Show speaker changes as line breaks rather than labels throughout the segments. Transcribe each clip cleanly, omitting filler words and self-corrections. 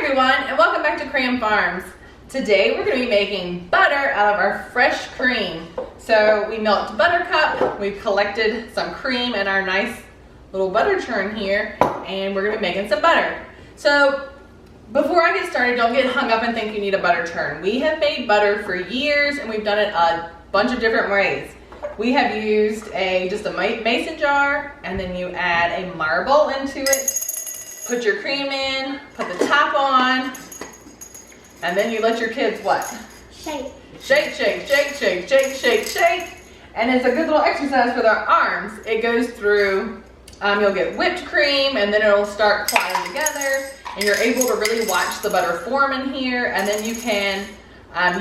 everyone, and welcome back to Cram Farms. Today we're going to be making butter out of our fresh cream. So we milked Buttercup, we've collected some cream in our nice little butter churn here, and we're going to be making some butter. So before I get started, don't get hung up and think you need a butter churn. We have made butter for years and we've done it a bunch of different ways. We have used just a mason jar, and then you add a marble into it. Put your cream in, put the top on, and then you let your kids what?
Shake.
Shake, shake, shake, shake, shake, shake, shake. And it's a good little exercise for their arms. It goes through, you'll get whipped cream, and then it'll start clotting together, and you're able to really watch the butter form in here, and then you can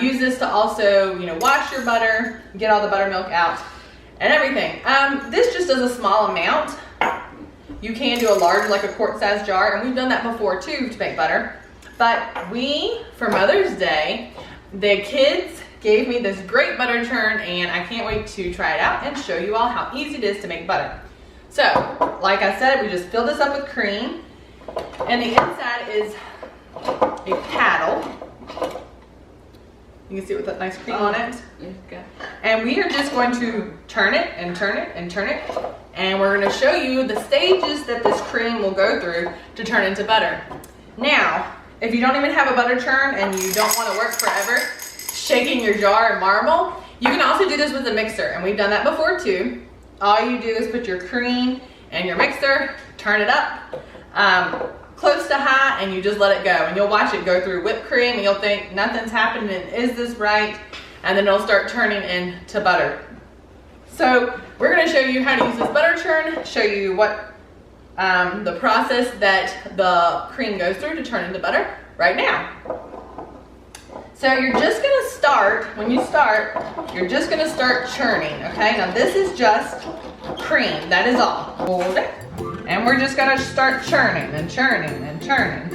use this to also, wash your butter, get all the buttermilk out, and everything. This just does a small amount. You can do a large, like a quart-sized jar, and we've done that before too to make butter. But for Mother's Day, the kids gave me this great butter churn, and I can't wait to try it out and show you all how easy it is to make butter. So, like I said, we just fill this up with cream, and the inside is a paddle. You can see it with that nice cream on it.
Okay.
And we are just going to turn it and turn it and turn it. And we're going to show you the stages that this cream will go through to turn into butter. Now, if you don't even have a butter churn and you don't want to work forever shaking your jar and marble, you can also do this with a mixer. And we've done that before too. All you do is put your cream in your mixer, turn it up close to high, and you just let it go. And you'll watch it go through whipped cream, and you'll think nothing's happening. Is this right? And then it'll start turning into butter. So we're going to show you how to use this butter churn, show you what the process that the cream goes through to turn into butter right now. So you're just going to start, when you start, you're just going to start churning, okay? Now this is just cream, that is all. Hold it. And we're just going to start churning and churning and churning.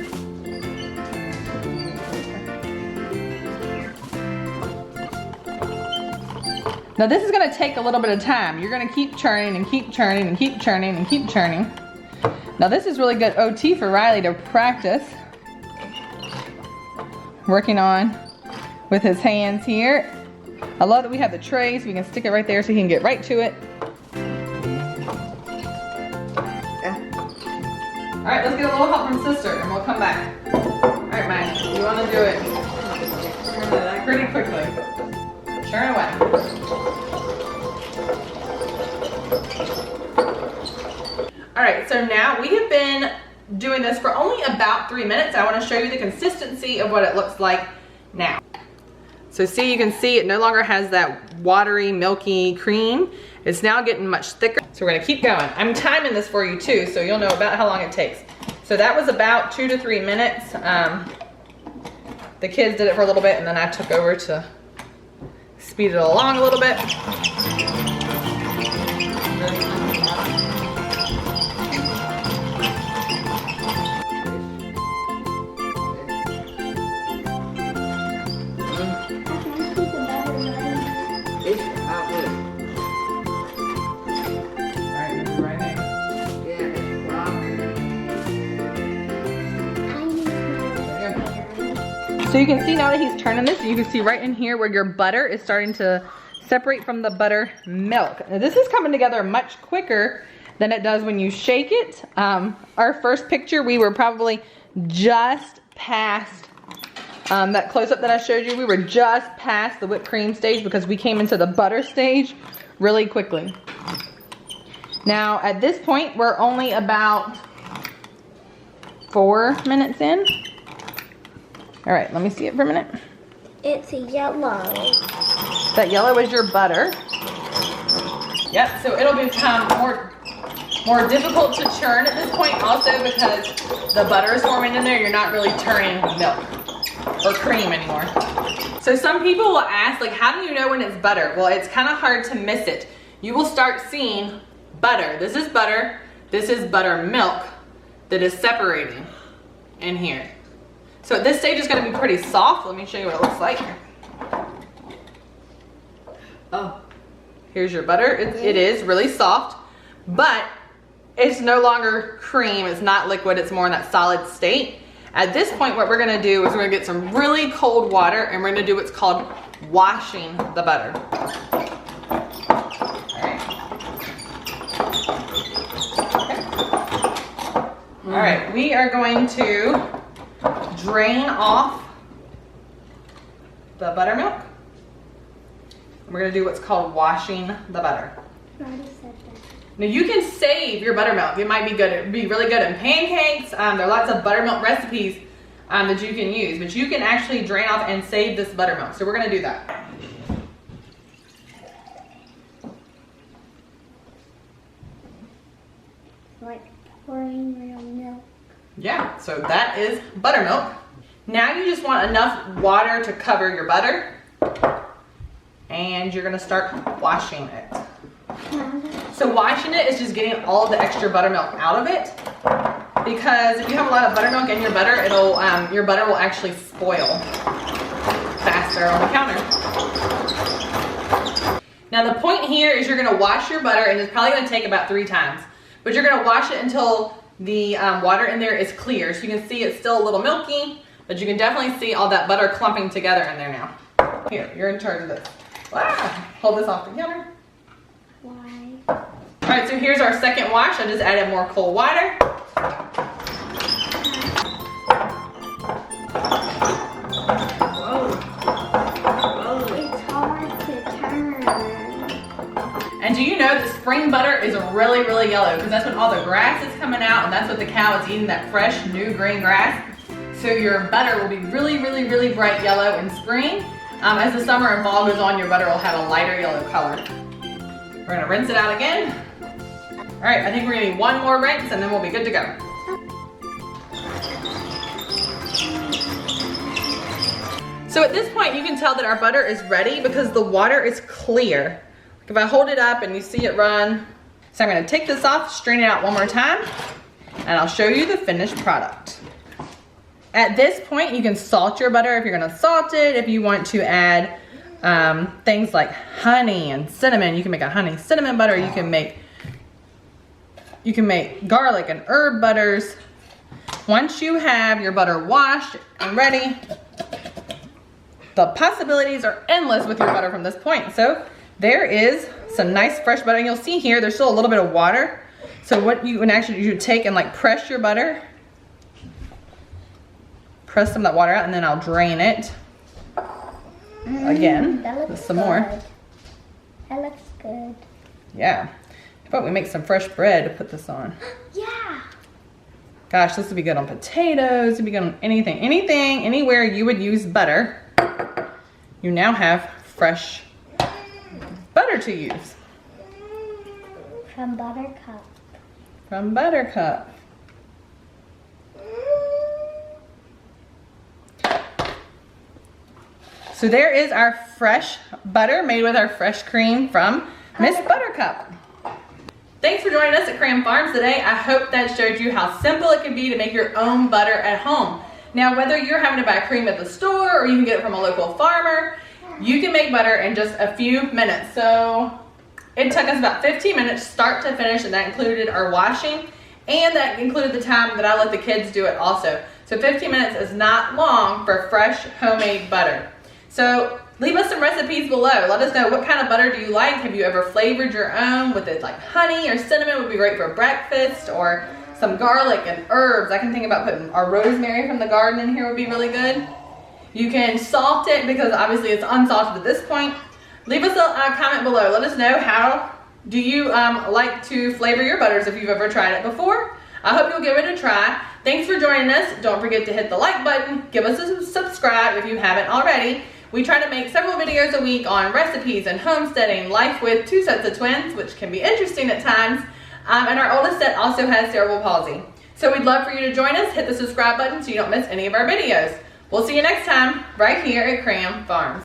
Now this is going to take a little bit of time. You're going to keep churning and keep churning and keep churning and keep churning. Now this is really good OT for Riley to practice working on with his hands here. I love that we have the tray so we can stick it right there so he can get right to it. All right, let's get a little help from Sister and we'll come back. All right, Mike, you want to do it pretty quickly. Churn away. All right, so now we have been doing this for only about 3 minutes. I want to show you the consistency of what it looks like now. So see, you can see it no longer has that watery, milky cream. It's now getting much thicker. So we're gonna keep going. I'm timing this for you too, so you'll know about how long it takes. So that was about 2 to 3 minutes. The kids did it for a little bit, and then I took over to speed it along a little bit. So you can see now that he's turning this, you can see right in here where your butter is starting to separate from the buttermilk. Now this is coming together much quicker than it does when you shake it. Our first picture, we were probably just past that close-up that I showed you. We were just past the whipped cream stage because we came into the butter stage really quickly. Now at this point, we're only about 4 minutes in. All right, let me see it for a minute.
It's yellow.
That yellow is your butter. Yep, so it'll become more difficult to churn at this point also because the butter is forming in there. You're not really turning milk or cream anymore. So some people will ask, like, how do you know when it's butter? Well, it's kind of hard to miss it. You will start seeing butter. This is butter. This is buttermilk that is separating in here. So this stage is going to be pretty soft. Let me show you what it looks like. Oh, here's your butter. It is really soft, but it's no longer cream. It's not liquid. It's more in that solid state. At this point, what we're gonna do is we're gonna get some really cold water and we're gonna do what's called washing the butter. All right, we are going to drain off the buttermilk. We're gonna do what's called washing the butter.
I already said that.
Now you can save your buttermilk. It might be good. It'd be really good in pancakes. There are lots of buttermilk recipes that you can use, but you can actually drain off and save this buttermilk. So we're gonna do that.
Like pouring real milk.
Yeah, so that is buttermilk. Now you just want enough water to cover your butter, and you're gonna start washing it. So washing it is just getting all the extra buttermilk out of it, because if you have a lot of buttermilk in your butter, it'll your butter will actually spoil faster on the counter. Now the point here is you're gonna wash your butter, and it's probably gonna take about 3 times, but you're gonna wash it until the water in there is clear. So you can see it's still a little milky, but you can definitely see all that butter clumping together in there now. Here, you're in charge of this. Wow, hold this off the counter.
Why?
All right, so here's our second wash. I just added more cold water.
It's hard to turn.
And do you know that spring butter is really, really yellow? Because that's when all the grass is coming out, and that's what the cow is eating, that fresh, new green grass. So your butter will be really, really, really bright yellow in spring. As the summer and fall goes on, your butter will have a lighter yellow color. We're gonna rinse it out again. All right, I think we're gonna need one more rinse and then we'll be good to go. So at this point, you can tell that our butter is ready because the water is clear. If I hold it up and you see it run. So I'm gonna take this off, strain it out one more time, and I'll show you the finished product. At this point, you can salt your butter if you're gonna salt it. If you want to add things like honey and cinnamon, you can make a honey cinnamon butter. You can make garlic and herb butters. Once you have your butter washed and ready, the possibilities are endless with your butter from this point. So there is some nice fresh butter. And you'll see here, there's still a little bit of water. So what you can actually do, you take and like press your butter. Press some of that water out, and then I'll drain it again with some more.
That looks good.
Yeah. How about we make some fresh bread to put this on?
Yeah.
Gosh, this would be good on potatoes. It'd be good on anything. Anything, anywhere you would use butter, you now have fresh butter to use.
From Buttercup.
From Buttercup. So there is our fresh butter made with our fresh cream from Miss Buttercup. Thanks for joining us at Cram Farms today. I hope that showed you how simple it can be to make your own butter at home. Now, whether you're having to buy cream at the store or you can get it from a local farmer, you can make butter in just a few minutes. So it took us about 15 minutes start to finish, and that included our washing, and that included the time that I let the kids do it also. So 15 minutes is not long for fresh homemade butter. So leave us some recipes below. Let us know, what kind of butter do you like? Have you ever flavored your own with it, like honey or cinnamon would be great for breakfast, or some garlic and herbs. I can think about putting our rosemary from the garden in here would be really good. You can salt it because obviously it's unsalted at this point. Leave us a comment below. Let us know, how do you like to flavor your butters if you've ever tried it before. I hope you'll give it a try. Thanks for joining us. Don't forget to hit the like button. Give us a subscribe if you haven't already. We try to make several videos a week on recipes and homesteading, life with 2 sets of twins, which can be interesting at times. And our oldest set also has cerebral palsy. So we'd love for you to join us. Hit the subscribe button so you don't miss any of our videos. We'll see you next time right here at Cram Farms.